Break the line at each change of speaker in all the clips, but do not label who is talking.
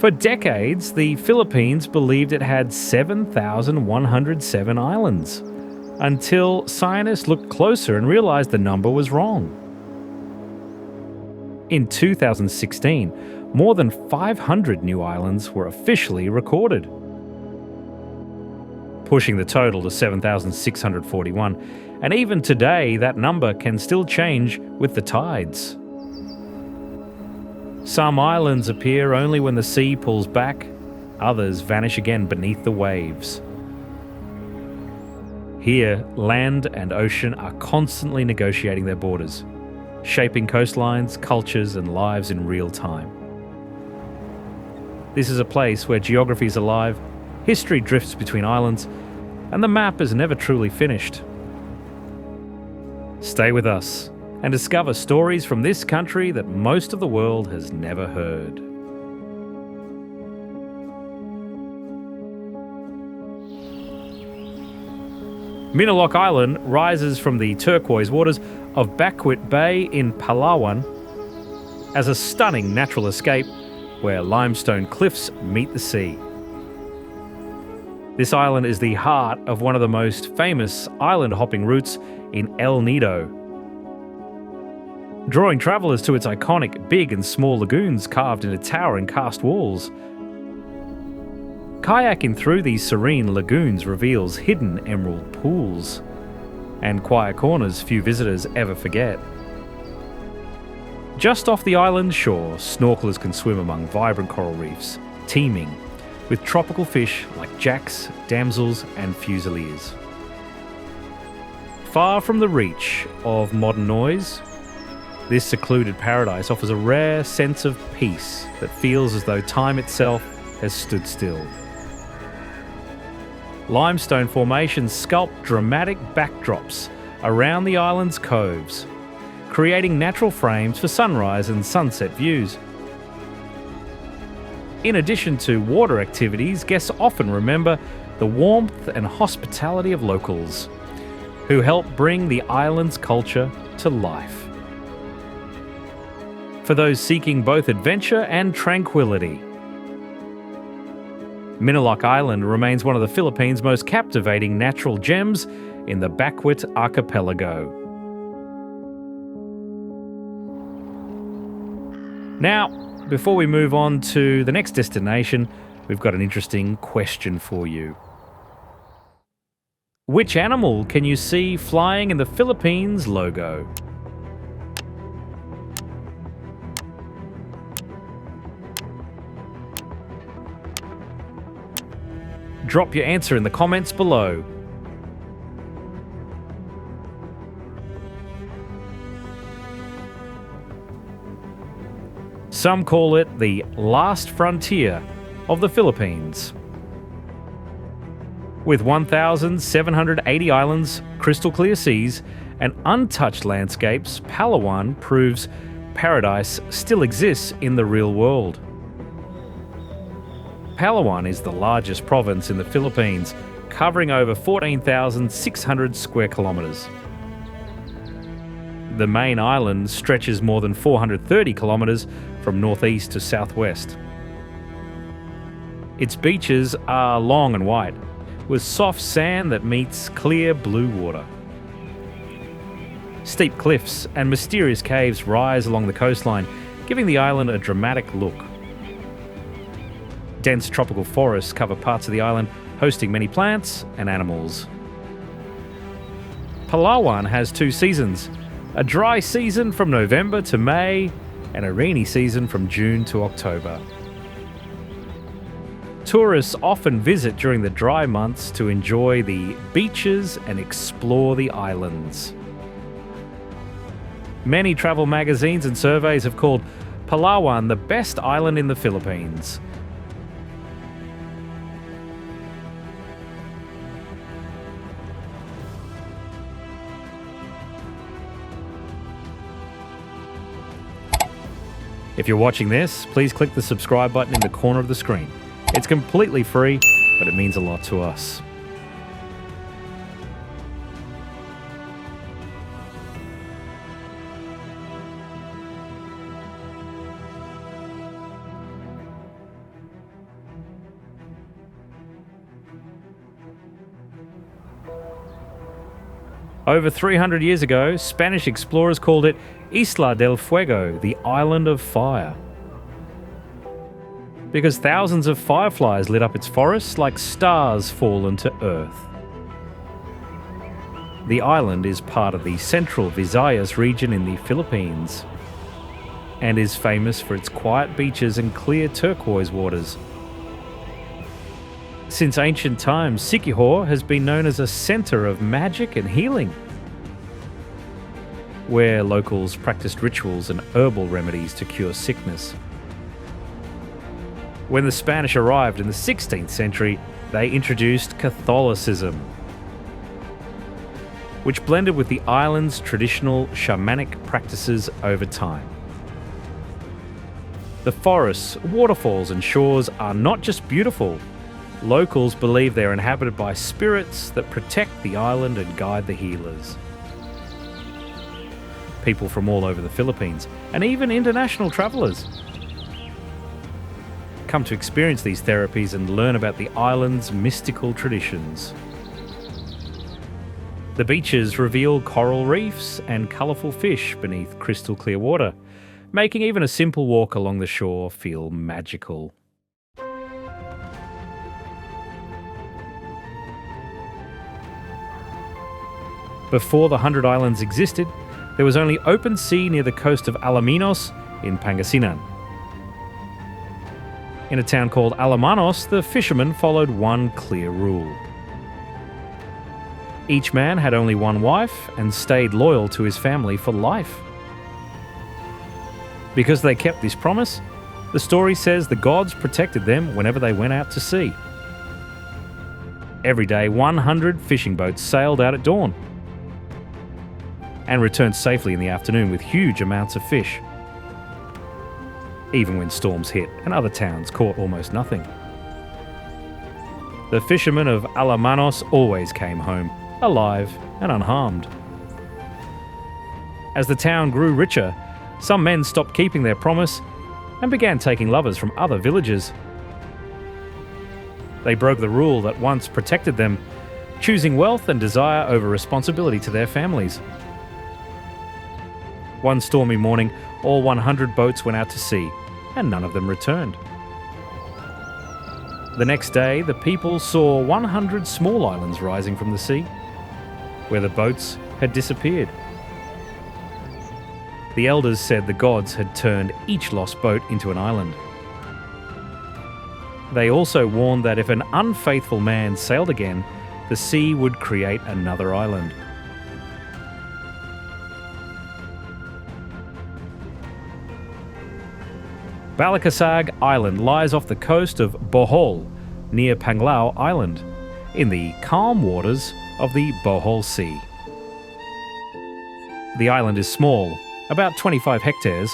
For decades, the Philippines believed it had 7,107 islands, until scientists looked closer and realized the number was wrong. In 2016, more than 500 new islands were officially recorded, pushing the total to 7,641, and even today that number can still change with the tides. Some islands appear only when the sea pulls back, others vanish again beneath the waves. Here, land and ocean are constantly negotiating their borders, shaping coastlines, cultures, and lives in real time. This is a place where geography is alive, history drifts between islands, and the map is never truly finished. Stay with us and discover stories from this country that most of the world has never heard. Miniloc Island rises from the turquoise waters of Bakwit Bay in Palawan as a stunning natural escape where limestone cliffs meet the sea. This island is the heart of one of the most famous island hopping routes in El Nido, drawing travellers to its iconic big and small lagoons carved into towering karst walls. Kayaking through these serene lagoons reveals hidden emerald pools and quiet corners few visitors ever forget. Just off the island shore, snorkelers can swim among vibrant coral reefs, teeming with tropical fish like jacks, damsels, and fusiliers. Far from the reach of modern noise, this secluded paradise offers a rare sense of peace that feels as though time itself has stood still. Limestone formations sculpt dramatic backdrops around the island's coves, creating natural frames for sunrise and sunset views. In addition to water activities, guests often remember the warmth and hospitality of locals, who help bring the island's culture to life. For those seeking both adventure and tranquility, Miniloc Island remains one of the Philippines' most captivating natural gems in the Bakwit archipelago. Now, before we move on to the next destination, we've got an interesting question for you. Which animal can you see flying in the Philippines logo? Drop your answer in the comments below. Some call it the last frontier of the Philippines. With 1,780 islands, crystal clear seas, and untouched landscapes, Palawan proves paradise still exists in the real world. Palawan is the largest province in the Philippines, covering over 14,600 square kilometres. The main island stretches more than 430 kilometres from northeast to southwest. Its beaches are long and white, with soft sand that meets clear blue water. Steep cliffs and mysterious caves rise along the coastline, giving the island a dramatic look. Dense tropical forests cover parts of the island, hosting many plants and animals. Palawan has 2 seasons, a dry season from November to May and a rainy season from June to October. Tourists often visit during the dry months to enjoy the beaches and explore the islands. Many travel magazines and surveys have called Palawan the best island in the Philippines. If you're watching this, please click the subscribe button in the corner of the screen. It's completely free, but it means a lot to us. Over 300 years ago, Spanish explorers called it Isla del Fuego, the Island of Fire, because thousands of fireflies lit up its forests like stars fallen to earth. The island is part of the Central Visayas region in the Philippines and is famous for its quiet beaches and clear turquoise waters. Since ancient times, Siquijor has been known as a center of magic and healing, where locals practiced rituals and herbal remedies to cure sickness. When the Spanish arrived in the 16th century, they introduced Catholicism, which blended with the island's traditional shamanic practices over time. The forests, waterfalls, and shores are not just beautiful. Locals believe they're inhabited by spirits that protect the island and guide the healers. People from all over the Philippines, and even international travellers, come to experience these therapies and learn about the island's mystical traditions. The beaches reveal coral reefs and colourful fish beneath crystal clear water, making even a simple walk along the shore feel magical. Before the 100 Islands existed, there was only open sea near the coast of Alaminos in Pangasinan. In a town called Alamanos, the fishermen followed one clear rule. Each man had only one wife and stayed loyal to his family for life. Because they kept this promise, the story says the gods protected them whenever they went out to sea. Every day, 100 fishing boats sailed out at dawn and returned safely in the afternoon with huge amounts of fish, even when storms hit and other towns caught almost nothing. The fishermen of Alamanos always came home, alive and unharmed. As the town grew richer, some men stopped keeping their promise and began taking lovers from other villages. They broke the rule that once protected them, choosing wealth and desire over responsibility to their families. One stormy morning, all 100 boats went out to sea, and none of them returned. The next day, the people saw 100 small islands rising from the sea, where the boats had disappeared. The elders said the gods had turned each lost boat into an island. They also warned that if an unfaithful man sailed again, the sea would create another island. Balicasag Island lies off the coast of Bohol, near Panglao Island, in the calm waters of the Bohol Sea. The island is small, about 25 hectares,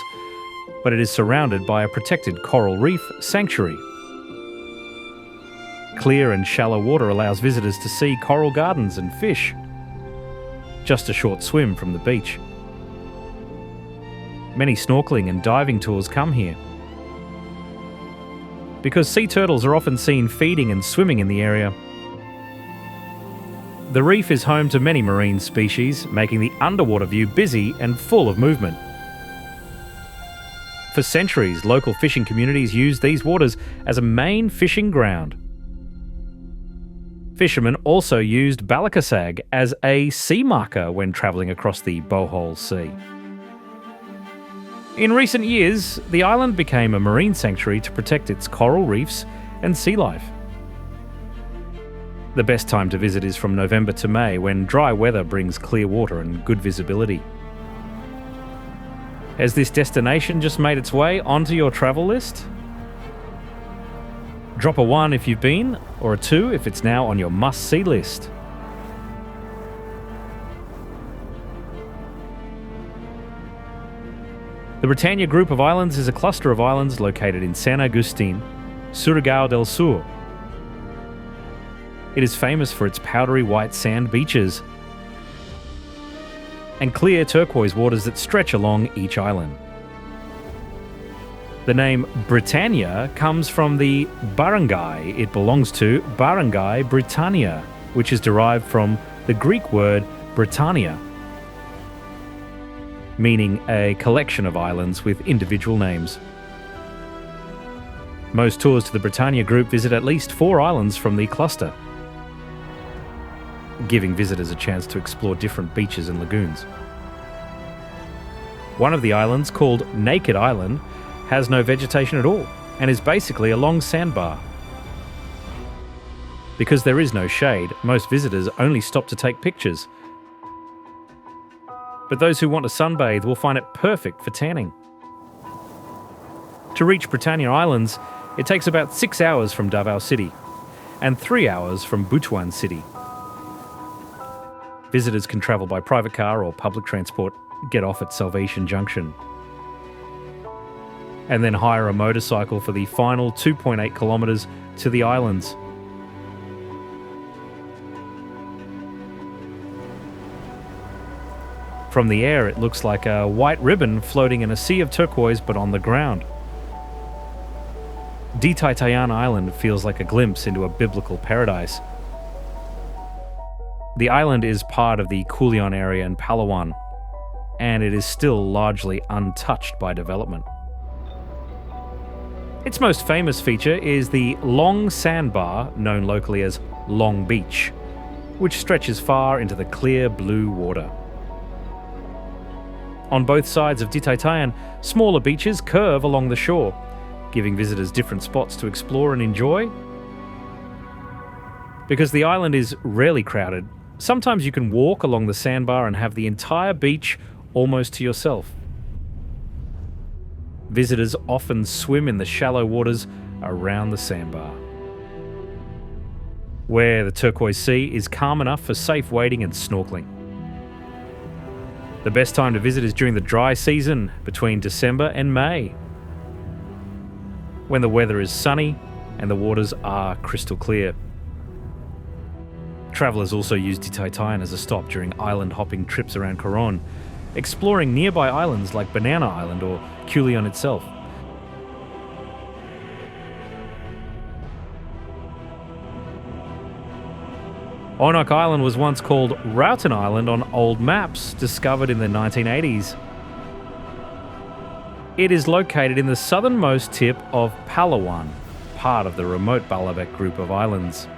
but it is surrounded by a protected coral reef sanctuary. Clear and shallow water allows visitors to see coral gardens and fish, just a short swim from the beach. Many snorkeling and diving tours come here, because sea turtles are often seen feeding and swimming in the area. The reef is home to many marine species, making the underwater view busy and full of movement. For centuries, local fishing communities used these waters as a main fishing ground. Fishermen also used Balicasag as a sea marker when travelling across the Bohol Sea. In recent years, the island became a marine sanctuary to protect its coral reefs and sea life. The best time to visit is from November to May, when dry weather brings clear water and good visibility. Has this destination just made its way onto your travel list? Drop a 1 if you've been, or a 2 if it's now on your must-see list. The Britania Group of Islands is a cluster of islands located in San Agustin, Surigao del Sur. It is famous for its powdery white sand beaches and clear turquoise waters that stretch along each island. The name Britania comes from the barangay it belongs to, Barangay Britania, which is derived from the Greek word Britania, meaning a collection of islands with individual names. Most tours to the Britania group visit at least 4 islands from the cluster, giving visitors a chance to explore different beaches and lagoons. One of the islands, called Naked Island, has no vegetation at all and is basically a long sandbar. Because there is no shade, most visitors only stop to take pictures. But those who want to sunbathe will find it perfect for tanning. To reach Britania Islands, it takes about 6 hours from Davao City and 3 hours from Butuan City. Visitors can travel by private car or public transport, get off at Salvation Junction, and then hire a motorcycle for the final 2.8 kilometres to the islands. From the air, it looks like a white ribbon floating in a sea of turquoise but on the ground. Ditaytayan Island feels like a glimpse into a biblical paradise. The island is part of the Culion area in Palawan, and it is still largely untouched by development. Its most famous feature is the long sandbar, known locally as Long Beach, which stretches far into the clear blue water. On both sides of Ditaytayan, smaller beaches curve along the shore, giving visitors different spots to explore and enjoy. Because the island is rarely crowded, sometimes you can walk along the sandbar and have the entire beach almost to yourself. Visitors often swim in the shallow waters around the sandbar, where the turquoise sea is calm enough for safe wading and snorkeling. The best time to visit is during the dry season, between December and May, when the weather is sunny and the waters are crystal clear. Travellers also use Ditaytayan as a stop during island hopping trips around Coron, exploring nearby islands like Banana Island or Culion itself. Onok Island was once called Routen Island on old maps discovered in the 1980s. It is located in the southernmost tip of Palawan, part of the remote Balabec group of islands.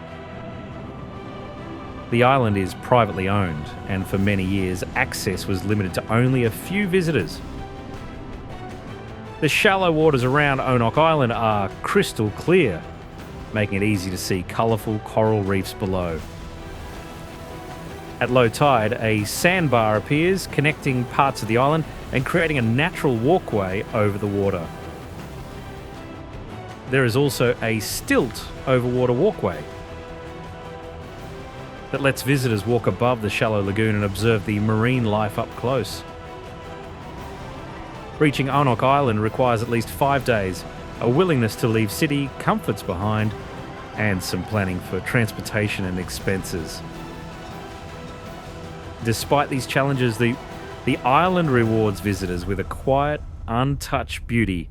The island is privately owned, and for many years access was limited to only a few visitors. The shallow waters around Onok Island are crystal clear, making it easy to see colourful coral reefs below. At low tide, a sandbar appears, connecting parts of the island and creating a natural walkway over the water. There is also a stilt over water walkway that lets visitors walk above the shallow lagoon and observe the marine life up close. Reaching Onok Island requires at least 5 days, a willingness to leave city comforts behind, and some planning for transportation and expenses. Despite these challenges, the island rewards visitors with a quiet, untouched beauty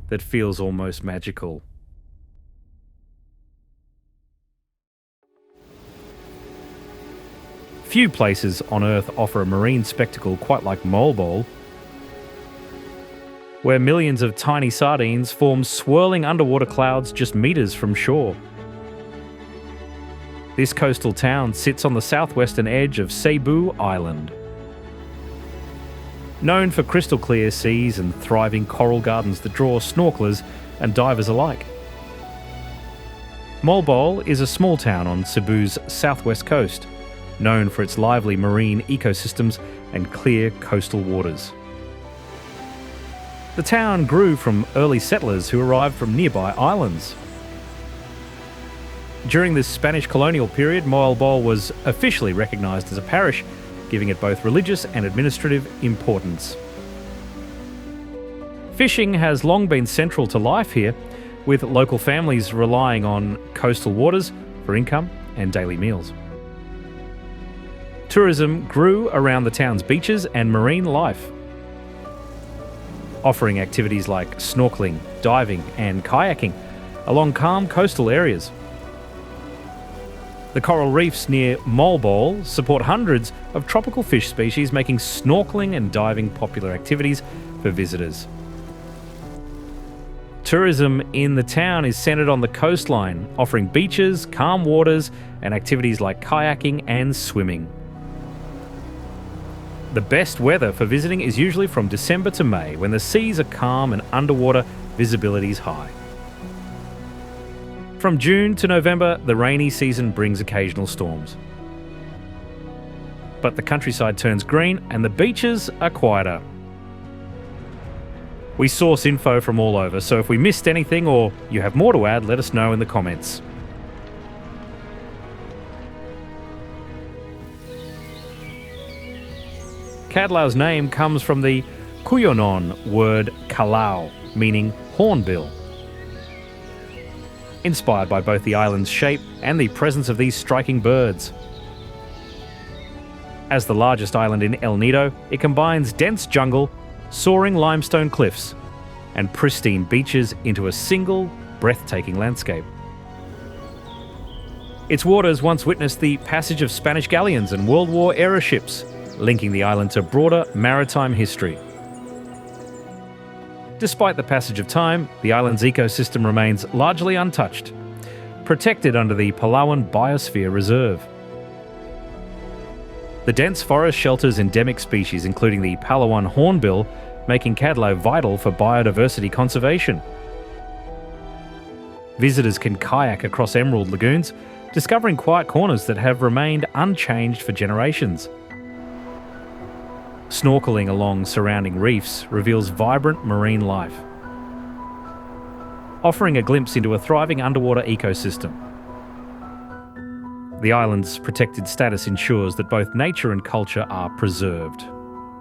that feels almost magical. Few places on Earth offer a marine spectacle quite like Moalboal, where millions of tiny sardines form swirling underwater clouds just meters from shore. This coastal town sits on the southwestern edge of Cebu Island. Known for crystal clear seas and thriving coral gardens that draw snorkelers and divers alike. Moalboal is a small town on Cebu's southwest coast, known for its lively marine ecosystems and clear coastal waters. The town grew from early settlers who arrived from nearby islands. During this Spanish colonial period, Moalboal was officially recognised as a parish, giving it both religious and administrative importance. Fishing has long been central to life here, with local families relying on coastal waters for income and daily meals. Tourism grew around the town's beaches and marine life, offering activities like snorkeling, diving and kayaking along calm coastal areas. The coral reefs near Moalboal support hundreds of tropical fish species, making snorkeling and diving popular activities for visitors. Tourism in the town is centred on the coastline, offering beaches, calm waters, and activities like kayaking and swimming. The best weather for visiting is usually from December to May, when the seas are calm and underwater visibility is high. From June to November, the rainy season brings occasional storms. But the countryside turns green and the beaches are quieter. We source info from all over, so if we missed anything or you have more to add, let us know in the comments. Cadlao's name comes from the Cuyonon word Calao, meaning hornbill. Inspired by both the island's shape and the presence of these striking birds. As the largest island in El Nido, it combines dense jungle, soaring limestone cliffs, and pristine beaches into a single, breathtaking landscape. Its waters once witnessed the passage of Spanish galleons and World War-era ships, linking the island to broader maritime history. Despite the passage of time, the island's ecosystem remains largely untouched, protected under the Palawan Biosphere Reserve. The dense forest shelters endemic species, including the Palawan hornbill, making Cadlao vital for biodiversity conservation. Visitors can kayak across emerald lagoons, discovering quiet corners that have remained unchanged for generations. Snorkeling along surrounding reefs reveals vibrant marine life, offering a glimpse into a thriving underwater ecosystem. The island's protected status ensures that both nature and culture are preserved,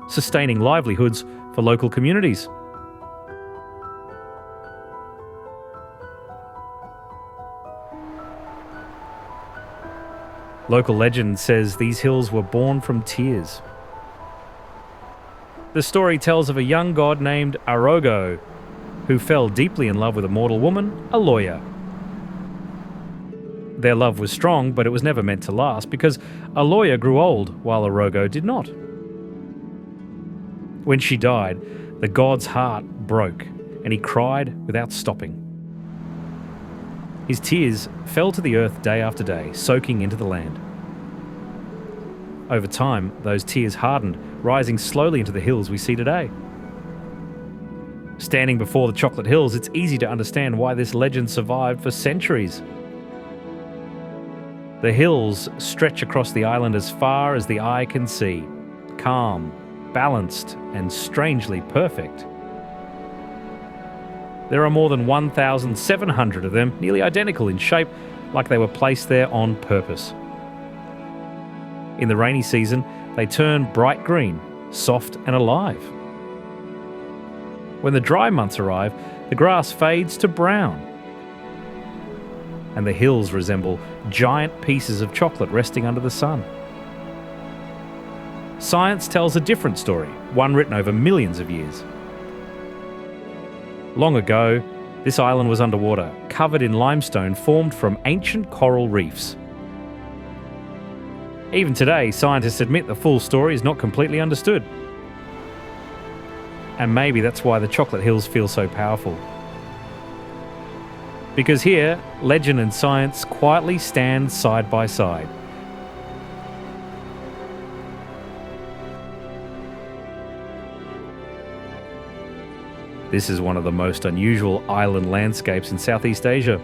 sustaining livelihoods for local communities. Local legend says these hills were born from tears. The story tells of a young god named Arogo, who fell deeply in love with a mortal woman, a lawyer. Their love was strong, but it was never meant to last because a lawyer grew old while Arogo did not. When she died, the god's heart broke and he cried without stopping. His tears fell to the earth day after day, soaking into the land. Over time, those tears hardened, rising slowly into the hills we see today. Standing before the Chocolate Hills, it's easy to understand why this legend survived for centuries. The hills stretch across the island as far as the eye can see, calm, balanced, and strangely perfect. There are more than 1,700 of them, nearly identical in shape, like they were placed there on purpose. In the rainy season, they turn bright green, soft and alive. When the dry months arrive, the grass fades to brown, and the hills resemble giant pieces of chocolate resting under the sun. Science tells a different story, one written over millions of years. Long ago, this island was underwater, covered in limestone formed from ancient coral reefs. Even today, scientists admit the full story is not completely understood. And maybe that's why the Chocolate Hills feel so powerful. Because here, legend and science quietly stand side by side. This is one of the most unusual island landscapes in Southeast Asia.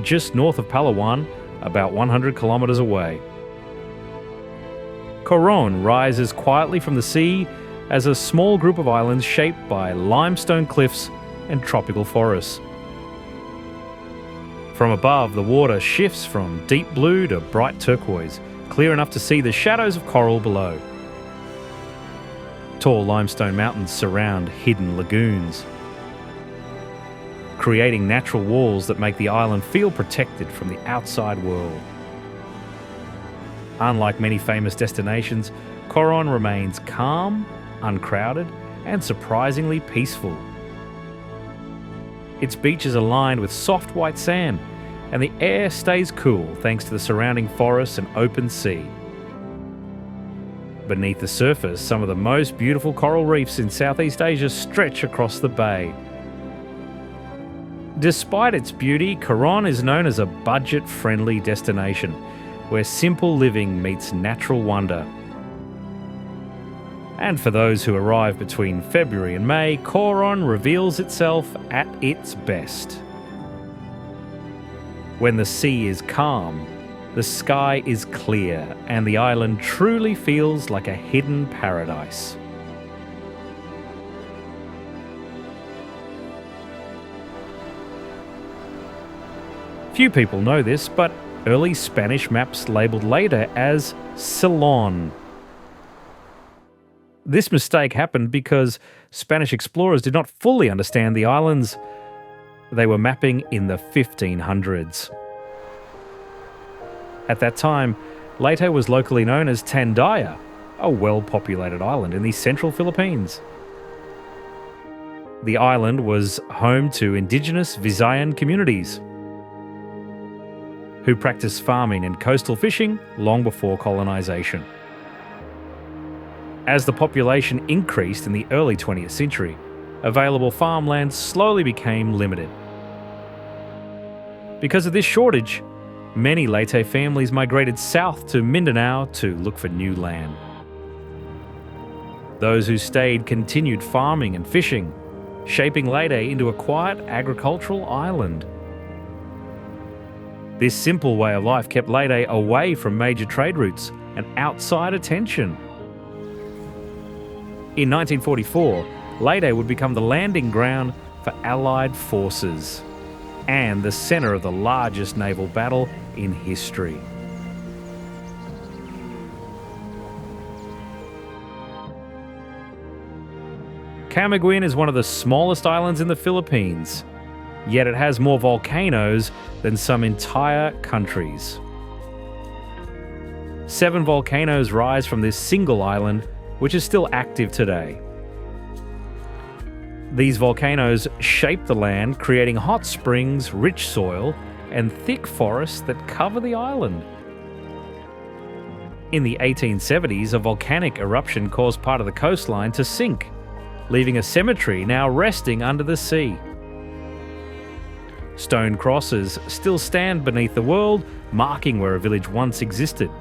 Just north of Palawan, about 100 kilometers away. Coron rises quietly from the sea as a small group of islands shaped by limestone cliffs and tropical forests. From above, the water shifts from deep blue to bright turquoise, clear enough to see the shadows of coral below. Tall limestone mountains surround hidden lagoons, creating natural walls that make the island feel protected from the outside world. Unlike many famous destinations, Coron remains calm, uncrowded, and surprisingly peaceful. Its beaches are lined with soft white sand, and the air stays cool thanks to the surrounding forests and open sea. Beneath the surface, some of the most beautiful coral reefs in Southeast Asia stretch across the bay. Despite its beauty, Coron is known as a budget-friendly destination where simple living meets natural wonder. And for those who arrive between February and May, Coron reveals itself at its best. When the sea is calm, the sky is clear, and the island truly feels like a hidden paradise. Few people know this, but early Spanish maps labelled Leyte as Ceylon. This mistake happened because Spanish explorers did not fully understand the islands they were mapping in the 1500s. At that time, Leyte was locally known as Tandaya, a well-populated island in the central Philippines. The island was home to indigenous Visayan communities who practiced farming and coastal fishing long before colonization. As the population increased in the early 20th century, available farmland slowly became limited. Because of this shortage, many Leyte families migrated south to Mindanao to look for new land. Those who stayed continued farming and fishing, shaping Leyte into a quiet agricultural island. This simple way of life kept Leyte away from major trade routes and outside attention. In 1944, Leyte would become the landing ground for Allied forces and the centre of the largest naval battle in history. Camiguin is one of the smallest islands in the Philippines, yet it has more volcanoes than some entire countries. 7 volcanoes rise from this single island, which is still active today. These volcanoes shape the land, creating hot springs, rich soil, and thick forests that cover the island. In the 1870s, a volcanic eruption caused part of the coastline to sink, leaving a cemetery now resting under the sea. Stone crosses still stand beneath the world, marking where a village once existed.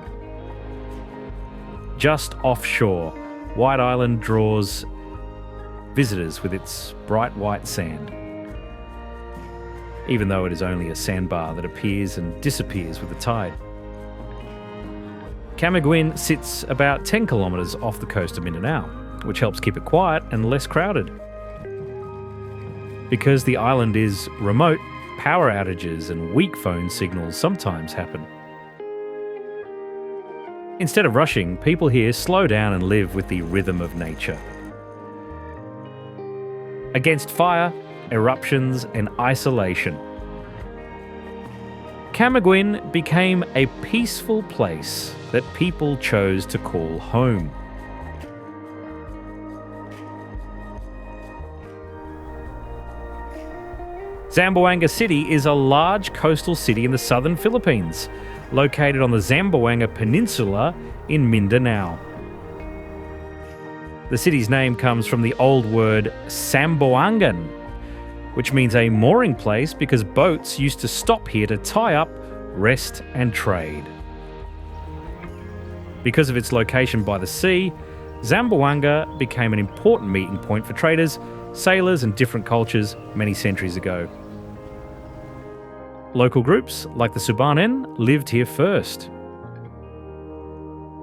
Just offshore, White Island draws visitors with its bright white sand, even though it is only a sandbar that appears and disappears with the tide. Camiguin sits about 10 kilometres off the coast of Mindanao, which helps keep it quiet and less crowded. Because the island is remote, power outages and weak phone signals sometimes happen. Instead of rushing, people here slow down and live with the rhythm of nature. Against fire, eruptions, and isolation, Camiguin became a peaceful place that people chose to call home. Zamboanga City is a large coastal city in the southern Philippines, located on the Zamboanga Peninsula in Mindanao. The city's name comes from the old word Zamboangan, which means a mooring place because boats used to stop here to tie up, rest and trade. Because of its location by the sea, Zamboanga became an important meeting point for traders, sailors and different cultures many centuries ago. Local groups like the Subanen lived here first,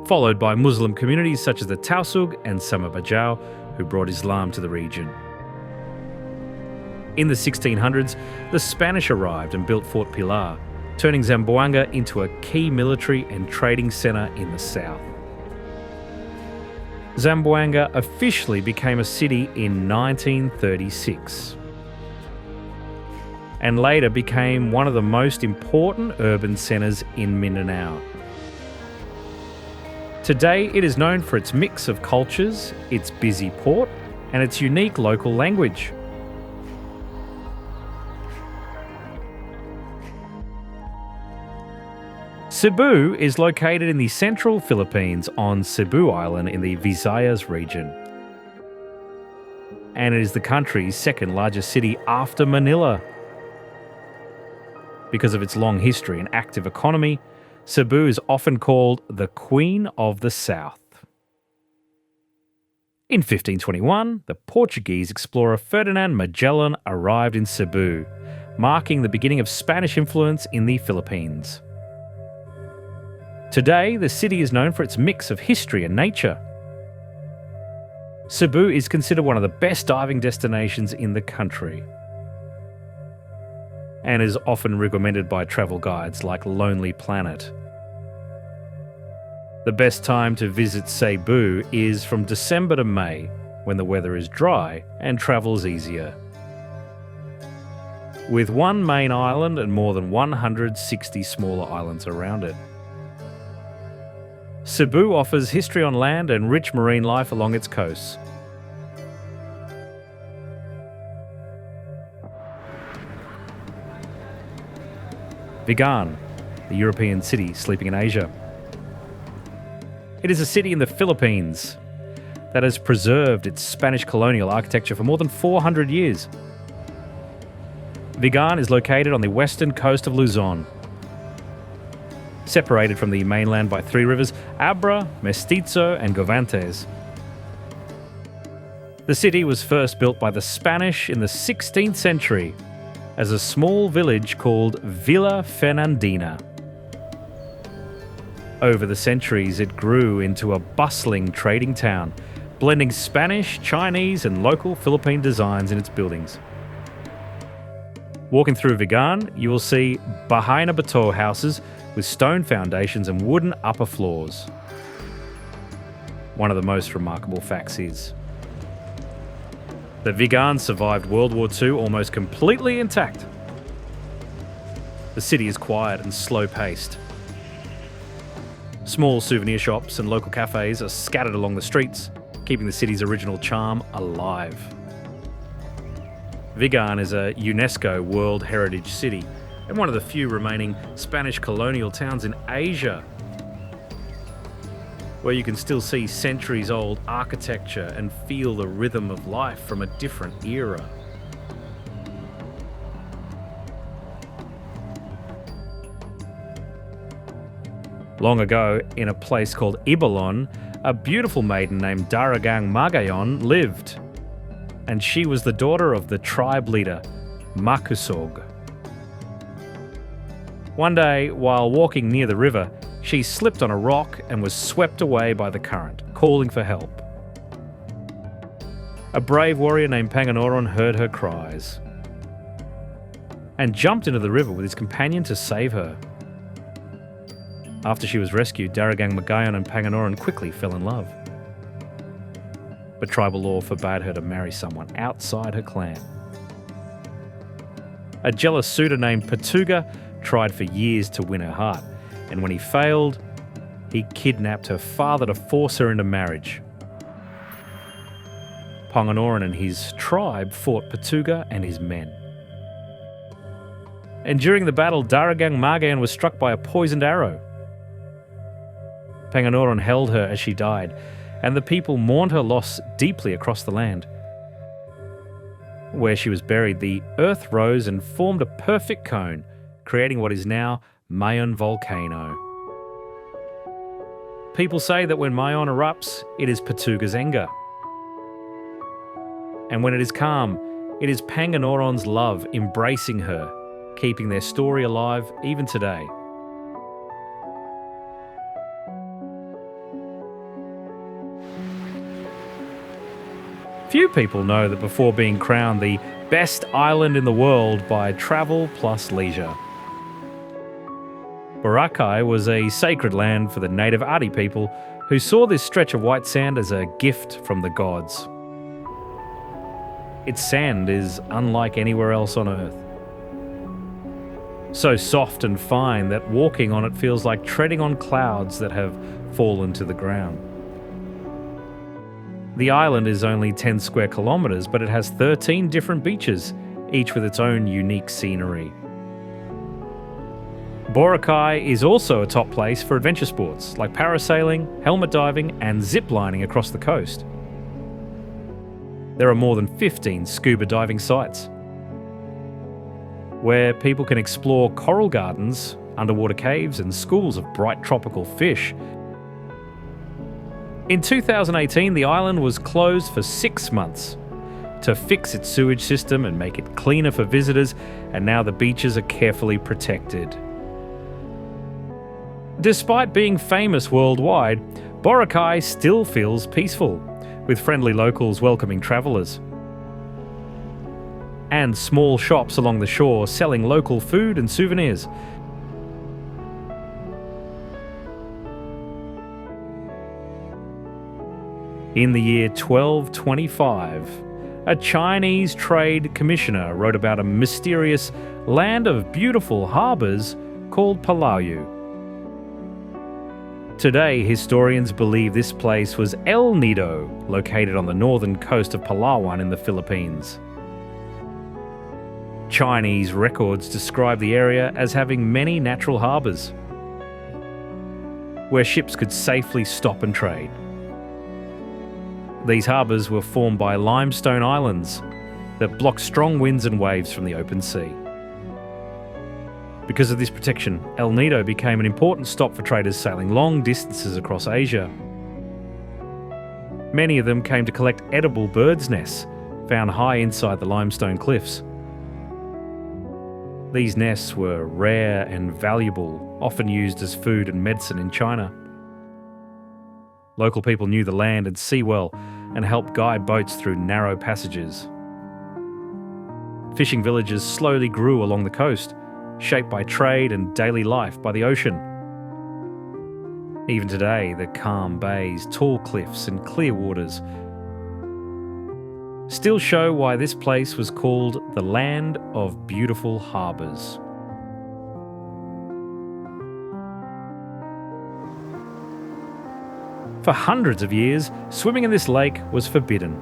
followed by Muslim communities such as the Tausug and Samabajau, who brought Islam to the region. In the 1600s, the Spanish arrived and built Fort Pilar, turning Zamboanga into a key military and trading centre in the south. Zamboanga officially became a city in 1936, and later became one of the most important urban centres in Mindanao. Today, it is known for its mix of cultures, its busy port, and its unique local language. Cebu is located in the central Philippines on Sugba Island in the Visayas region. And it is the country's second largest city after Manila. Because of its long history and active economy, Cebu is often called the Queen of the South. In 1521, the Portuguese explorer Ferdinand Magellan arrived in Cebu, marking the beginning of Spanish influence in the Philippines. Today, the city is known for its mix of history and nature. Cebu is considered one of the best diving destinations in the country and is often recommended by travel guides like Lonely Planet. The best time to visit Cebu is from December to May, when the weather is dry and travel's easier. With one main island and more than 160 smaller islands around it. Cebu offers history on land and rich marine life along its coasts. Vigan, the European city sleeping in Asia. It is a city in the Philippines that has preserved its Spanish colonial architecture for more than 400 years. Vigan is located on the western coast of Luzon, separated from the mainland by three rivers, Abra, Mestizo, and Govantes. The city was first built by the Spanish in the 16th century as a small village called Villa Fernandina. Over the centuries, it grew into a bustling trading town, blending Spanish, Chinese, and local Philippine designs in its buildings. Walking through Vigan, you will see Bahay na Bato houses with stone foundations and wooden upper floors. One of the most remarkable facts is that Vigan survived World War II almost completely intact. The city is quiet and slow-paced. Small souvenir shops and local cafes are scattered along the streets, keeping the city's original charm alive. Vigan is a UNESCO World Heritage City and one of the few remaining Spanish colonial towns in Asia, where you can still see centuries-old architecture and feel the rhythm of life from a different era. Long ago, in a place called Ibalon, a beautiful maiden named Daragang Magayon lived, and she was the daughter of the tribe leader, Makusog. One day, while walking near the river, she slipped on a rock and was swept away by the current, calling for help. A brave warrior named Panginoron heard her cries and jumped into the river with his companion to save her. After she was rescued, Daragang Magayon and Panginoron quickly fell in love. But tribal law forbade her to marry someone outside her clan. A jealous suitor named Patuga tried for years to win her heart, and when he failed, he kidnapped her father to force her into marriage. Panginoron and his tribe fought Patuga and his men. And during the battle, Daragang Magayon was struck by a poisoned arrow. Panginoron held her as she died, and the people mourned her loss deeply across the land. Where she was buried, the earth rose and formed a perfect cone, creating what is now Mayon volcano. People say that when Mayon erupts, it is Patuga's anger. And when it is calm, it is Panginoron's love embracing her, keeping their story alive even today. Few people know that before being crowned the best island in the world by Travel Plus Leisure, Boracay was a sacred land for the native Adi people who saw this stretch of white sand as a gift from the gods. Its sand is unlike anywhere else on Earth. So soft and fine that walking on it feels like treading on clouds that have fallen to the ground. The island is only 10 square kilometres, but it has 13 different beaches, each with its own unique scenery. Boracay is also a top place for adventure sports like parasailing, helmet diving, and zip lining across the coast. There are more than 15 scuba diving sites, where people can explore coral gardens, underwater caves, and schools of bright tropical fish. In 2018, the island was closed for 6 months to fix its sewage system and make it cleaner for visitors, and now the beaches are carefully protected. Despite being famous worldwide, Boracay still feels peaceful, with friendly locals welcoming travellers. And small shops along the shore selling local food and souvenirs. In the year 1225, a Chinese trade commissioner wrote about a mysterious land of beautiful harbours called Palawan. Today, historians believe this place was El Nido, located on the northern coast of Palawan in the Philippines. Chinese records describe the area as having many natural harbours, where ships could safely stop and trade. These harbours were formed by limestone islands that block strong winds and waves from the open sea. Because of this protection, El Nido became an important stop for traders sailing long distances across Asia. Many of them came to collect edible birds' nests found high inside the limestone cliffs. These nests were rare and valuable, often used as food and medicine in China. Local people knew the land and sea well and helped guide boats through narrow passages. Fishing villages slowly grew along the coast, shaped by trade and daily life by the ocean. Even today, the calm bays, tall cliffs, and clear waters still show why this place was called the Land of Beautiful Harbours. For hundreds of years, swimming in this lake was forbidden.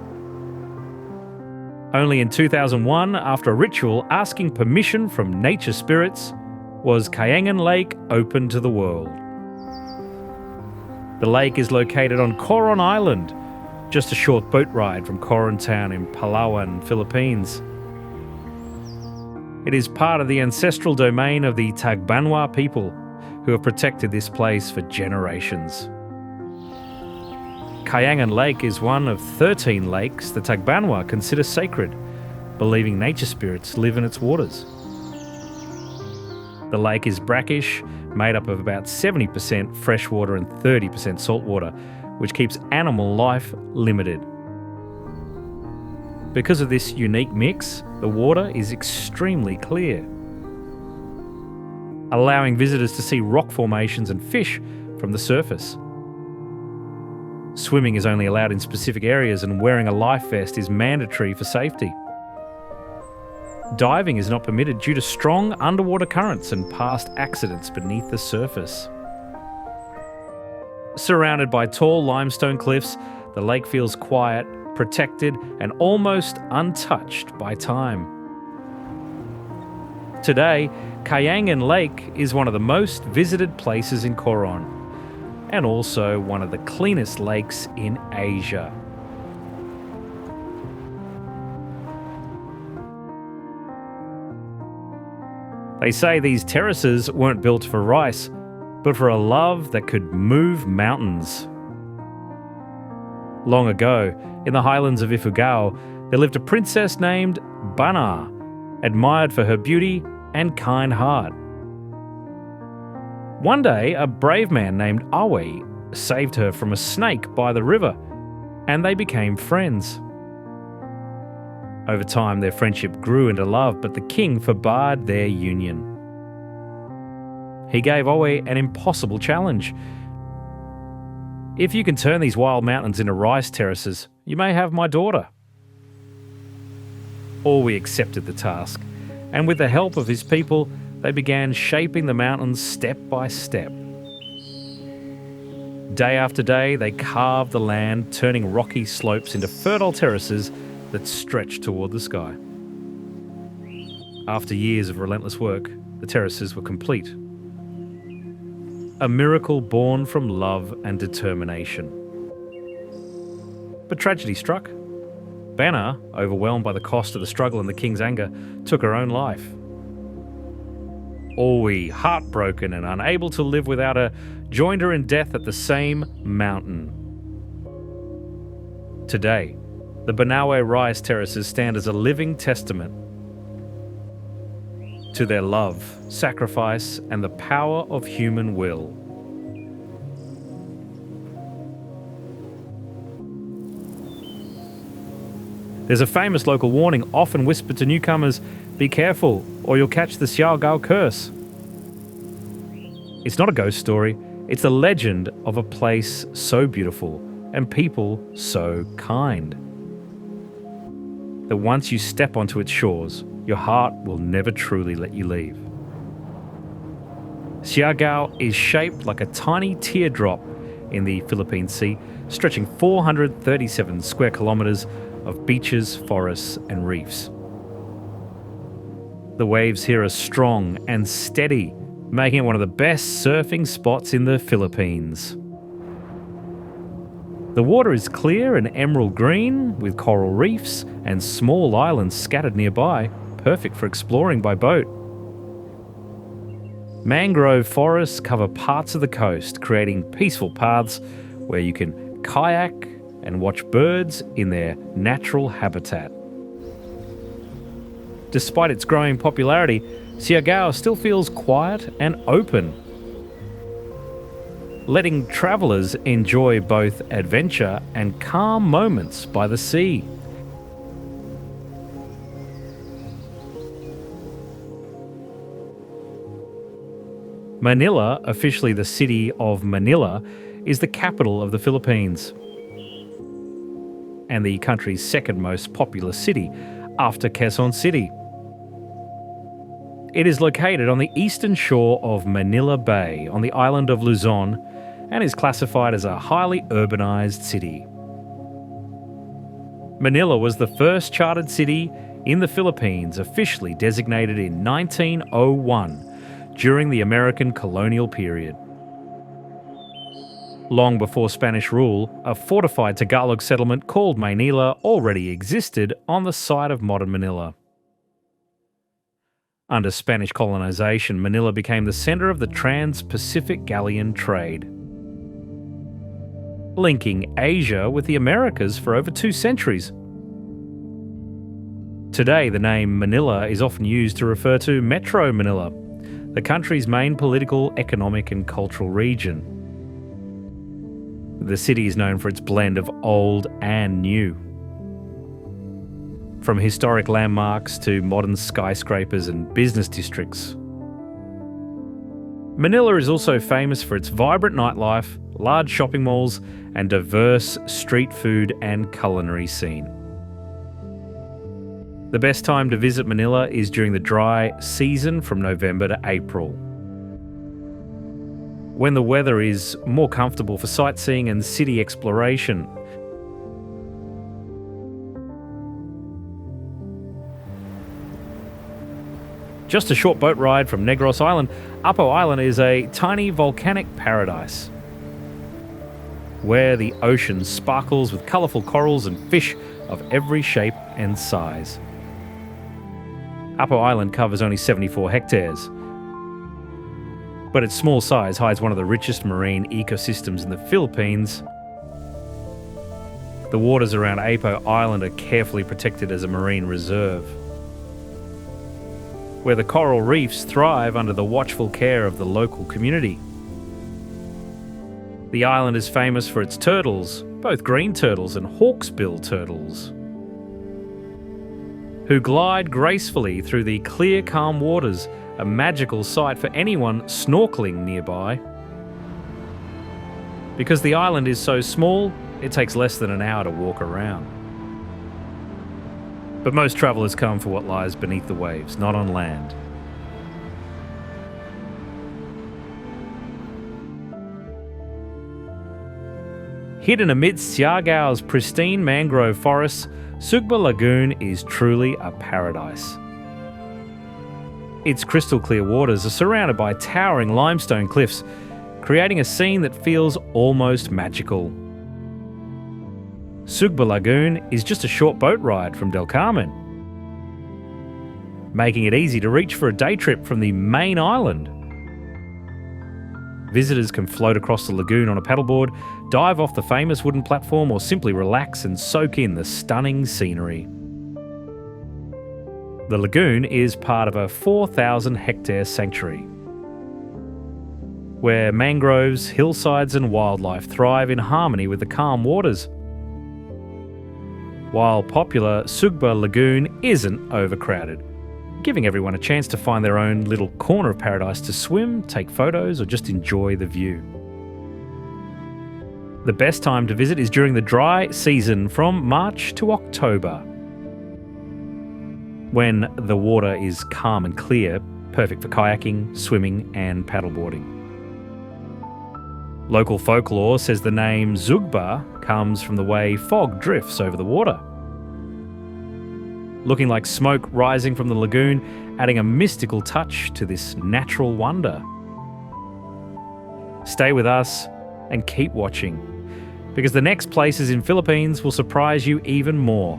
Only in 2001, after a ritual asking permission from nature spirits, was Kayangan Lake opened to the world. The lake is located on Coron Island, just a short boat ride from Coron town in Palawan, Philippines. It is part of the ancestral domain of the Tagbanwa people, who have protected this place for generations. Kayangan Lake is one of 13 lakes the Tagbanwa consider sacred, believing nature spirits live in its waters. The lake is brackish, made up of about 70% freshwater and 30% saltwater, which keeps animal life limited. Because of this unique mix, the water is extremely clear, allowing visitors to see rock formations and fish from the surface. Swimming is only allowed in specific areas, and wearing a life vest is mandatory for safety. Diving is not permitted due to strong underwater currents and past accidents beneath the surface. Surrounded by tall limestone cliffs, the lake feels quiet, protected, and almost untouched by time. Today, Kayangan Lake is one of the most visited places in Coron, and also one of the cleanest lakes in Asia. They say these terraces weren't built for rice, but for a love that could move mountains. Long ago, in the highlands of Ifugao, there lived a princess named Banaue, admired for her beauty and kind heart. One day, a brave man named Awe saved her from a snake by the river, and they became friends. Over time, their friendship grew into love, but the king forbade their union. He gave Awe an impossible challenge. If you can turn these wild mountains into rice terraces, you may have my daughter. Awe accepted the task, and with the help of his people, they began shaping the mountains step by step. Day after day, they carved the land, turning rocky slopes into fertile terraces that stretched toward the sky. After years of relentless work, the terraces were complete. a miracle born from love and determination. But tragedy struck. Banaue, overwhelmed by the cost of the struggle and the king's anger, took her own life. Aoi, heartbroken and unable to live without her, joined her in death at the same mountain. Today, the Banaue rice terraces stand as a living testament to their love, sacrifice, and the power of human will. There's a famous local warning often whispered to newcomers, "Be careful, or you'll catch the Siargao curse." It's not a ghost story, it's a legend of a place so beautiful and people so kind that once you step onto its shores, your heart will never truly let you leave. Siargao is shaped like a tiny teardrop in the Philippine Sea, stretching 437 square kilometres of beaches, forests and reefs. The waves here are strong and steady, making it one of the best surfing spots in the Philippines. The water is clear and emerald green, with coral reefs and small islands scattered nearby, perfect for exploring by boat. Mangrove forests cover parts of the coast, creating peaceful paths where you can kayak and watch birds in their natural habitat. Despite its growing popularity, Siargao still feels quiet and open, letting travellers enjoy both adventure and calm moments by the sea. Manila, officially the city of Manila, is the capital of the Philippines and the country's second most populous city, after Quezon City. It is located on the eastern shore of Manila Bay on the island of Luzon and is classified as a highly urbanized city. Manila was the first chartered city in the Philippines, officially designated in 1901 during the American colonial period. Long before Spanish rule, a fortified Tagalog settlement called Maynila already existed on the site of modern Manila. Under Spanish colonization, Manila became the center of the trans-Pacific galleon trade, linking Asia with the Americas for over 2 centuries. Today, the name Manila is often used to refer to Metro Manila, the country's main political, economic and cultural region. The city is known for its blend of old and new. From historic landmarks to modern skyscrapers and business districts. Manila is also famous for its vibrant nightlife, large shopping malls, and diverse street food and culinary scene. The best time to visit Manila is during the dry season from November to April, when the weather is more comfortable for sightseeing and city exploration. Just a short boat ride from Negros Island, Apo Island is a tiny volcanic paradise where the ocean sparkles with colourful corals and fish of every shape and size. Apo Island covers only 74 hectares, but its small size hides one of the richest marine ecosystems in the Philippines. The waters around Apo Island are carefully protected as a marine reserve, where the coral reefs thrive under the watchful care of the local community. The island is famous for its turtles, both green turtles and hawksbill turtles, who glide gracefully through the clear, calm waters, a magical sight for anyone snorkeling nearby. Because the island is so small, it takes less than an hour to walk around. But most travellers come for what lies beneath the waves, not on land. Hidden amidst Siargao's pristine mangrove forests, Sugba Lagoon is truly a paradise. Its crystal clear waters are surrounded by towering limestone cliffs, creating a scene that feels almost magical. Sugba Lagoon is just a short boat ride from Del Carmen, making it easy to reach for a day trip from the main island. Visitors can float across the lagoon on a paddleboard, dive off the famous wooden platform, or simply relax and soak in the stunning scenery. The lagoon is part of a 4,000-hectare sanctuary, where mangroves, hillsides and wildlife thrive in harmony with the calm waters. While popular, Sugba Lagoon isn't overcrowded, giving everyone a chance to find their own little corner of paradise to swim, take photos, or just enjoy the view. The best time to visit is during the dry season from March to October, when the water is calm and clear, perfect for kayaking, swimming and paddleboarding. Local folklore says the name Sugba comes from the way fog drifts over the water, looking like smoke rising from the lagoon, adding a mystical touch to this natural wonder. Stay with us and keep watching, because the next places in Philippines will surprise you even more.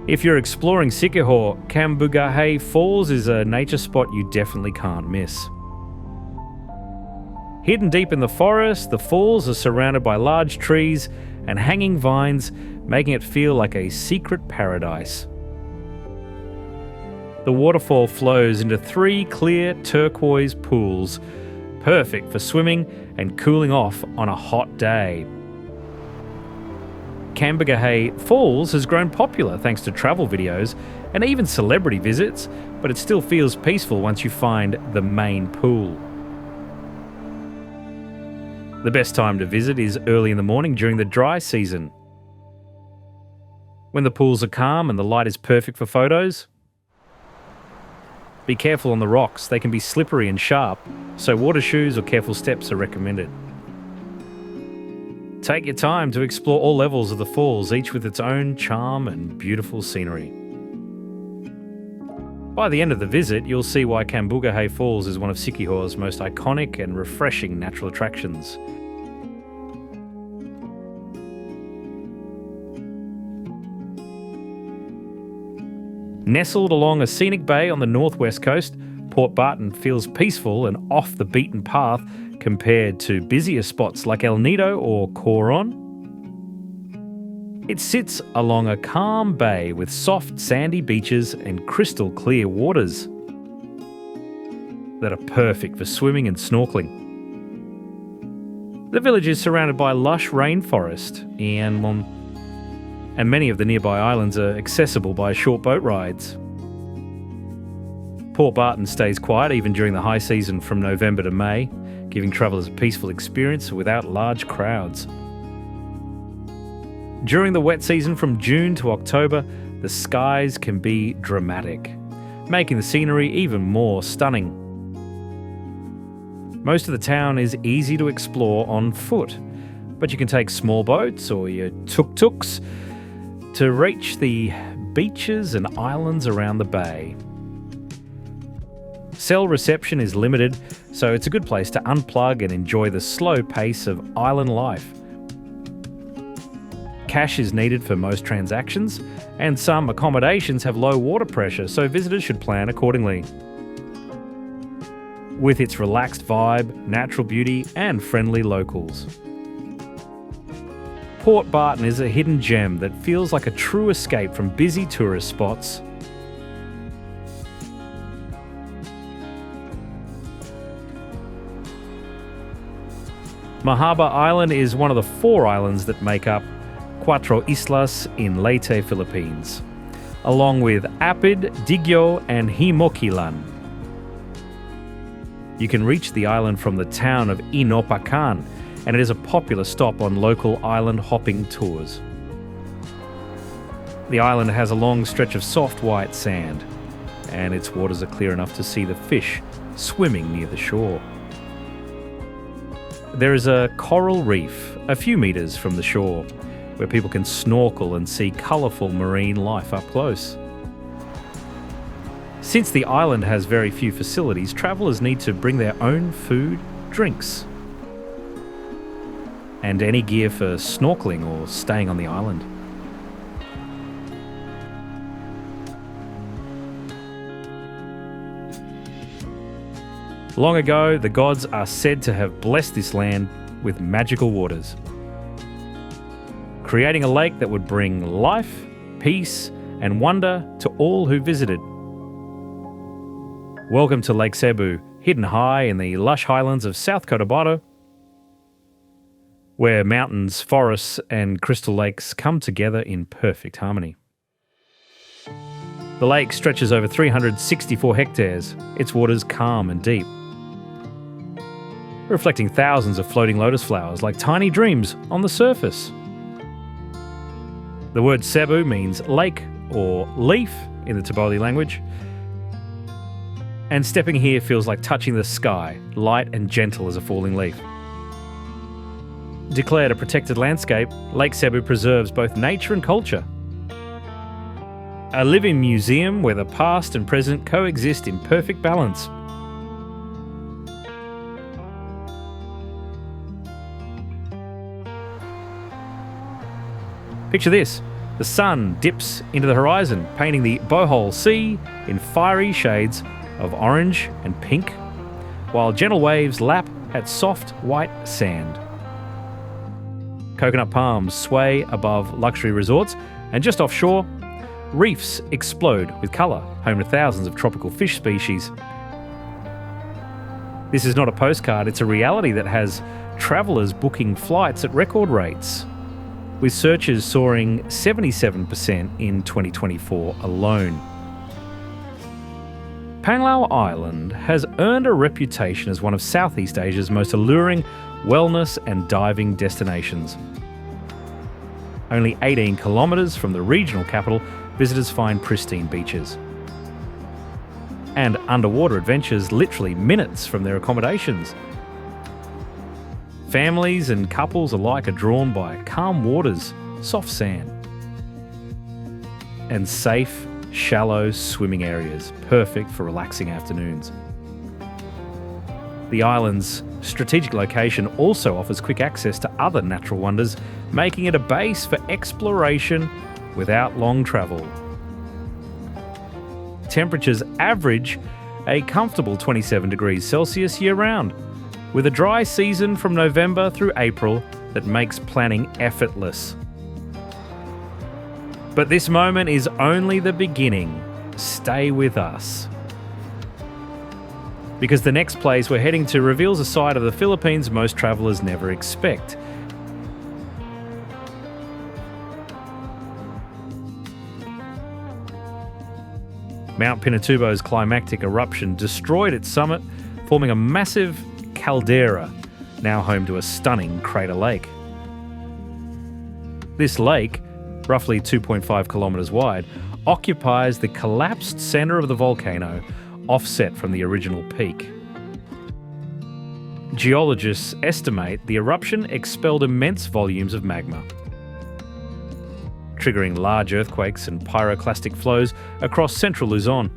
If you're exploring Siquijor, Cambugahay Falls is a nature spot you definitely can't miss. Hidden deep in the forest, the falls are surrounded by large trees and hanging vines, making it feel like a secret paradise. The waterfall flows into 3 clear turquoise pools, perfect for swimming and cooling off on a hot day. Cambugahay Falls has grown popular thanks to travel videos and even celebrity visits, but it still feels peaceful once you find the main pool. The best time to visit is early in the morning during the dry season, when the pools are calm and the light is perfect for photos. Be careful on the rocks, they can be slippery and sharp, so water shoes or careful steps are recommended. Take your time to explore all levels of the falls, each with its own charm and beautiful scenery. By the end of the visit, you'll see why Cambugahay Falls is one of Siquijor's most iconic and refreshing natural attractions. Nestled along a scenic bay on the northwest coast, Port Barton feels peaceful and off the beaten path compared to busier spots like El Nido or Coron. It sits along a calm bay with soft sandy beaches and crystal clear waters that are perfect for swimming and snorkeling. The village is surrounded by lush rainforest and many of the nearby islands are accessible by short boat rides. Port Barton stays quiet even during the high season from November to May, giving travellers a peaceful experience without large crowds. During the wet season from June to October, the skies can be dramatic, making the scenery even more stunning. Most of the town is easy to explore on foot, but you can take small boats or your tuk-tuks to reach the beaches and islands around the bay. Cell reception is limited, so it's a good place to unplug and enjoy the slow pace of island life. Cash is needed for most transactions, and some accommodations have low water pressure, so visitors should plan accordingly. With its relaxed vibe, natural beauty, and friendly locals, Port Barton is a hidden gem that feels like a true escape from busy tourist spots. Mahaba Island is one of the 4 islands that make up Cuatro Islas in Leyte, Philippines, along with Apid, Digyo, and Himokilan. You can reach the island from the town of Inopacan, and it is a popular stop on local island hopping tours. The island has a long stretch of soft white sand, and its waters are clear enough to see the fish swimming near the shore. There is a coral reef a few metres from the shore, where people can snorkel and see colourful marine life up close. Since the island has very few facilities, travellers need to bring their own food, drinks, and any gear for snorkeling or staying on the island. Long ago, the gods are said to have blessed this land with magical waters, creating a lake that would bring life, peace, and wonder to all who visited. Welcome to Lake Cebu, hidden high in the lush highlands of South Cotabato, where mountains, forests, and crystal lakes come together in perfect harmony. The lake stretches over 364 hectares, its waters calm and deep, reflecting thousands of floating lotus flowers like tiny dreams on the surface. The word Cebu means lake or leaf in the Taboli language, and stepping here feels like touching the sky, light and gentle as a falling leaf. Declared a protected landscape, Lake Cebu preserves both nature and culture. A living museum where the past and present coexist in perfect balance. Picture this. The sun dips into the horizon, painting the Bohol Sea in fiery shades of orange and pink, while gentle waves lap at soft white sand. Coconut palms sway above luxury resorts, and just offshore, reefs explode with colour, home to thousands of tropical fish species. This is not a postcard, it's a reality that has travellers booking flights at record rates, with searches soaring 77% in 2024 alone. Panglao Island has earned a reputation as one of Southeast Asia's most alluring wellness and diving destinations. Only 18 kilometres from the regional capital, visitors find pristine beaches and underwater adventures literally minutes from their accommodations. Families and couples alike are drawn by calm waters, soft sand, and safe, shallow swimming areas, perfect for relaxing afternoons. The island's strategic location also offers quick access to other natural wonders, making it a base for exploration without long travel. Temperatures average a comfortable 27 degrees Celsius year-round, with a dry season from November through April that makes planning effortless. But this moment is only the beginning. Stay with us, because the next place we're heading to reveals a side of the Philippines most travellers never expect. Mount Pinatubo's climactic eruption destroyed its summit, forming a massive caldera, now home to a stunning crater lake. This lake, roughly 2.5 kilometres wide, occupies the collapsed centre of the volcano, offset from the original peak. Geologists estimate the eruption expelled immense volumes of magma, triggering large earthquakes and pyroclastic flows across central Luzon.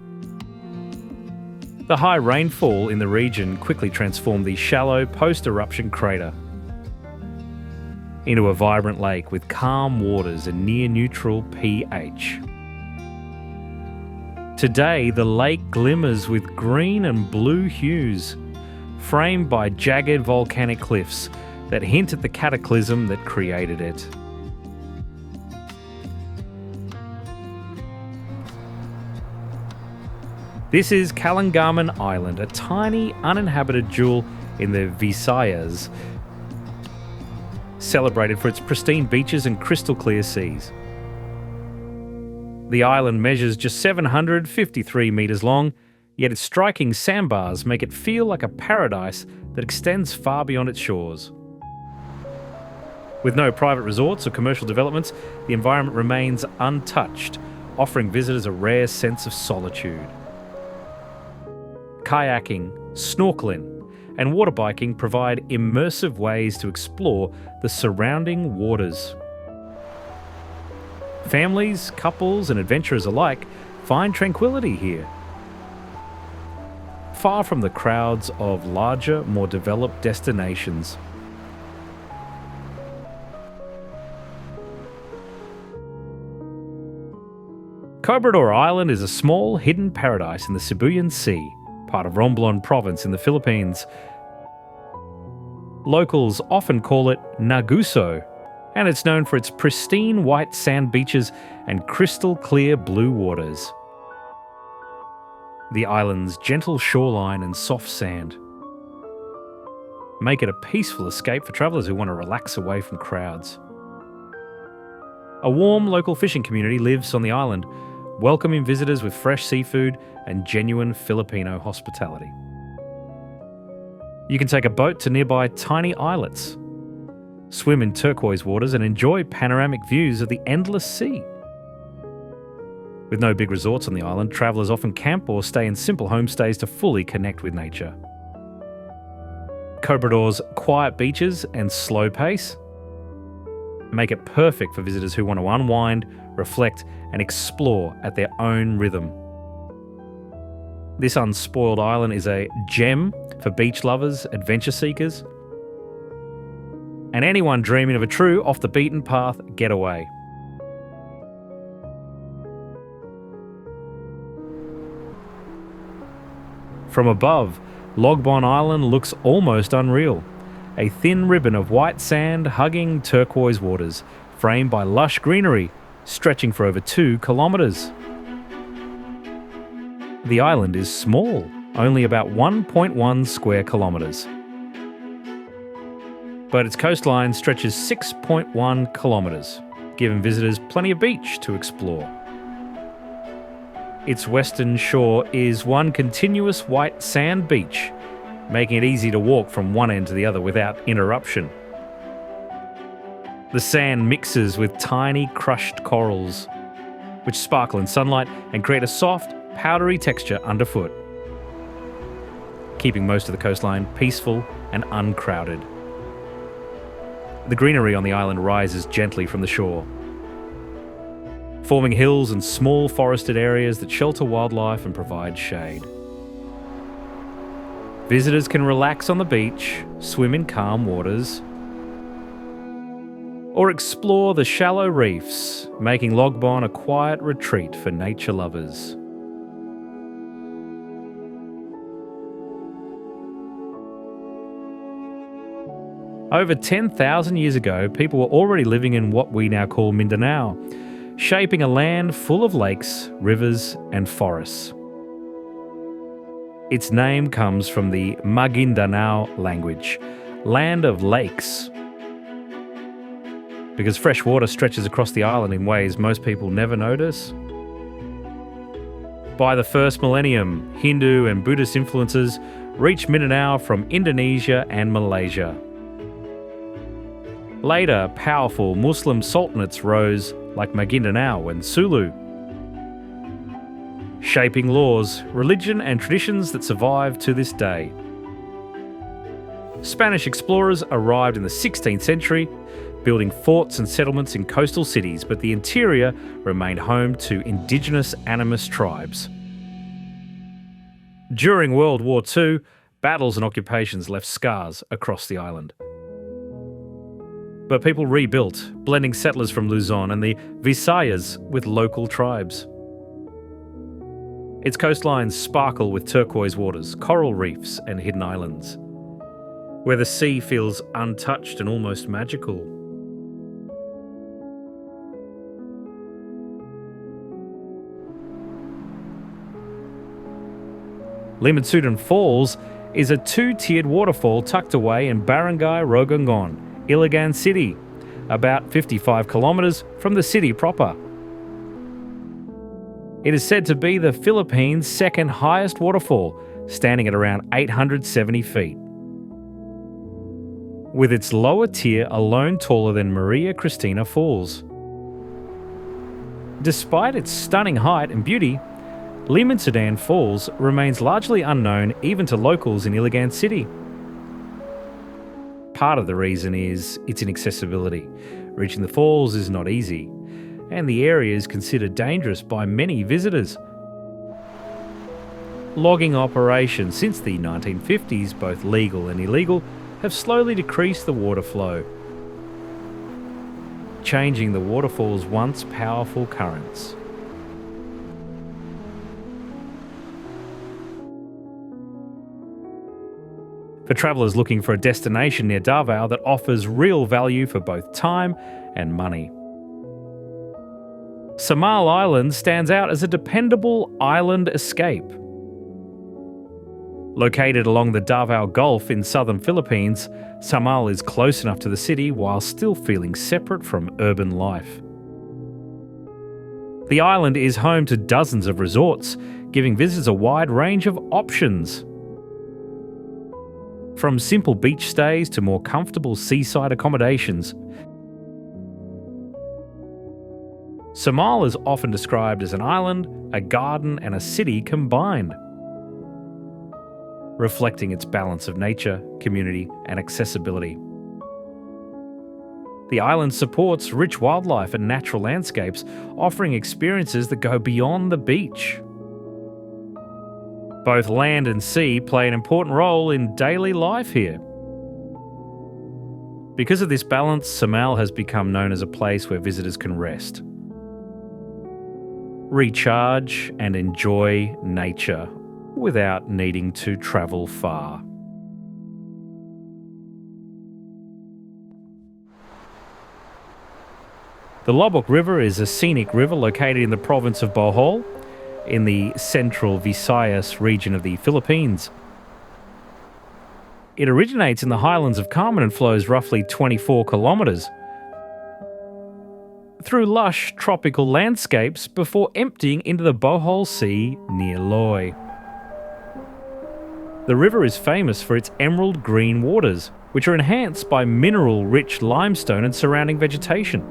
The high rainfall in the region quickly transformed the shallow post-eruption crater into a vibrant lake with calm waters and near-neutral pH. Today, the lake glimmers with green and blue hues, framed by jagged volcanic cliffs that hint at the cataclysm that created it. This is Kalanggaman Island, a tiny, uninhabited jewel in the Visayas, celebrated for its pristine beaches and crystal-clear seas. The island measures just 753 metres long, yet its striking sandbars make it feel like a paradise that extends far beyond its shores. With no private resorts or commercial developments, the environment remains untouched, offering visitors a rare sense of solitude. Kayaking, snorkeling, and water biking provide immersive ways to explore the surrounding waters. Families, couples, and adventurers alike find tranquility here, far from the crowds of larger, more developed destinations. Cobrador Island is a small, hidden paradise in the Cebuan Sea, part of Romblon Province in the Philippines. Locals often call it Naguso, and it's known for its pristine white sand beaches and crystal clear blue waters. The island's gentle shoreline and soft sand make it a peaceful escape for travellers who want to relax away from crowds. A warm local fishing community lives on the island, welcoming visitors with fresh seafood and genuine Filipino hospitality. You can take a boat to nearby tiny islets, swim in turquoise waters and enjoy panoramic views of the endless sea. With no big resorts on the island, travellers often camp or stay in simple homestays to fully connect with nature. Cobrador's quiet beaches and slow pace make it perfect for visitors who want to unwind, reflect, and explore at their own rhythm. This unspoiled island is a gem for beach lovers, adventure seekers, and anyone dreaming of a true off-the-beaten-path getaway. From above, Logbon Island looks almost unreal. A thin ribbon of white sand hugging turquoise waters, framed by lush greenery, stretching for over 2 kilometres. The island is small, only about 1.1 square kilometres. But its coastline stretches 6.1 kilometres, giving visitors plenty of beach to explore. Its western shore is one continuous white sand beach, making it easy to walk from one end to the other without interruption. The sand mixes with tiny crushed corals, which sparkle in sunlight and create a soft, powdery texture underfoot, keeping most of the coastline peaceful and uncrowded. The greenery on the island rises gently from the shore, forming hills and small forested areas that shelter wildlife and provide shade. Visitors can relax on the beach, swim in calm waters, or explore the shallow reefs, making Logbon a quiet retreat for nature lovers. Over 10,000 years ago, people were already living in what we now call Mindanao, shaping a land full of lakes, rivers, and forests. Its name comes from the Maguindanao language, land of lakes, because fresh water stretches across the island in ways most people never notice. By the first millennium, Hindu and Buddhist influences reached Mindanao from Indonesia and Malaysia. Later, powerful Muslim sultanates rose, like Maguindanao and Sulu, shaping laws, religion, and traditions that survive to this day. Spanish explorers arrived in the 16th century, building forts and settlements in coastal cities, but the interior remained home to indigenous animist tribes. During World War II, battles and occupations left scars across the island. But people rebuilt, blending settlers from Luzon and the Visayas with local tribes. Its coastlines sparkle with turquoise waters, coral reefs, and hidden islands, where the sea feels untouched and almost magical. Limunsudan Falls is a 2-tiered waterfall tucked away in Barangay Rogongon, Iligan City, about 55 kilometres from the city proper. It is said to be the Philippines' second highest waterfall, standing at around 870 feet. With its lower tier alone taller than Maria Cristina Falls. Despite its stunning height and beauty, Limunsudan Falls remains largely unknown even to locals in Iligan City. Part of the reason is its inaccessibility. Reaching the falls is not easy, and the area is considered dangerous by many visitors. Logging operations since the 1950s, both legal and illegal, have slowly decreased the water flow, changing the waterfall's once powerful currents. For travellers looking for a destination near Davao that offers real value for both time and money, Samal Island stands out as a dependable island escape. Located along the Davao Gulf in southern Philippines, Samal is close enough to the city while still feeling separate from urban life. The island is home to dozens of resorts, giving visitors a wide range of options. From simple beach stays to more comfortable seaside accommodations. Samal is often described as an island, a garden and a city combined, reflecting its balance of nature, community and accessibility. The island supports rich wildlife and natural landscapes, offering experiences that go beyond the beach. Both land and sea play an important role in daily life here. Because of this balance, Samal has become known as a place where visitors can rest, recharge and enjoy nature without needing to travel far. The Loboc River is a scenic river located in the province of Bohol, in the central Visayas region of the Philippines. It originates in the highlands of Carmen and flows roughly 24 kilometres through lush tropical landscapes before emptying into the Bohol Sea near Loy. The river is famous for its emerald green waters, which are enhanced by mineral-rich limestone and surrounding vegetation.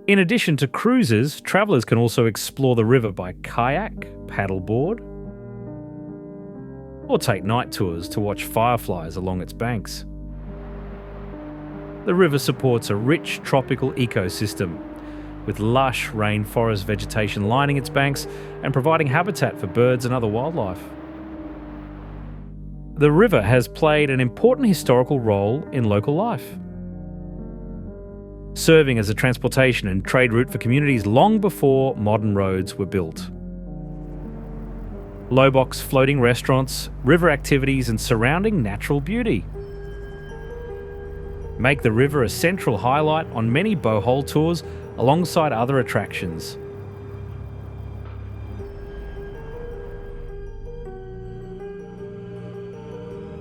In addition to cruises, travellers can also explore the river by kayak, paddleboard, or take night tours to watch fireflies along its banks. The river supports a rich tropical ecosystem, with lush rainforest vegetation lining its banks and providing habitat for birds and other wildlife. The river has played an important historical role in local life, serving as a transportation and trade route for communities long before modern roads were built. Loboc's floating restaurants, river activities and surrounding natural beauty make the river a central highlight on many Bohol tours alongside other attractions.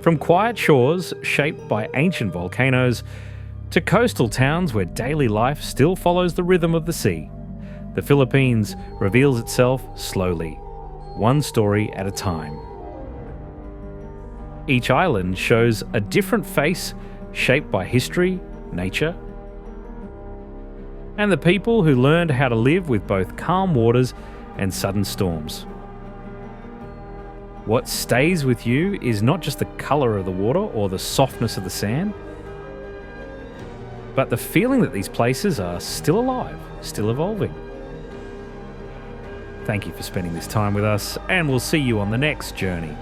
From quiet shores shaped by ancient volcanoes to coastal towns where daily life still follows the rhythm of the sea, the Philippines reveals itself slowly, one story at a time. Each island shows a different face shaped by history, nature, and the people who learned how to live with both calm waters and sudden storms. What stays with you is not just the colour of the water or the softness of the sand, but the feeling that these places are still alive, still evolving. Thank you for spending this time with us, and we'll see you on the next journey.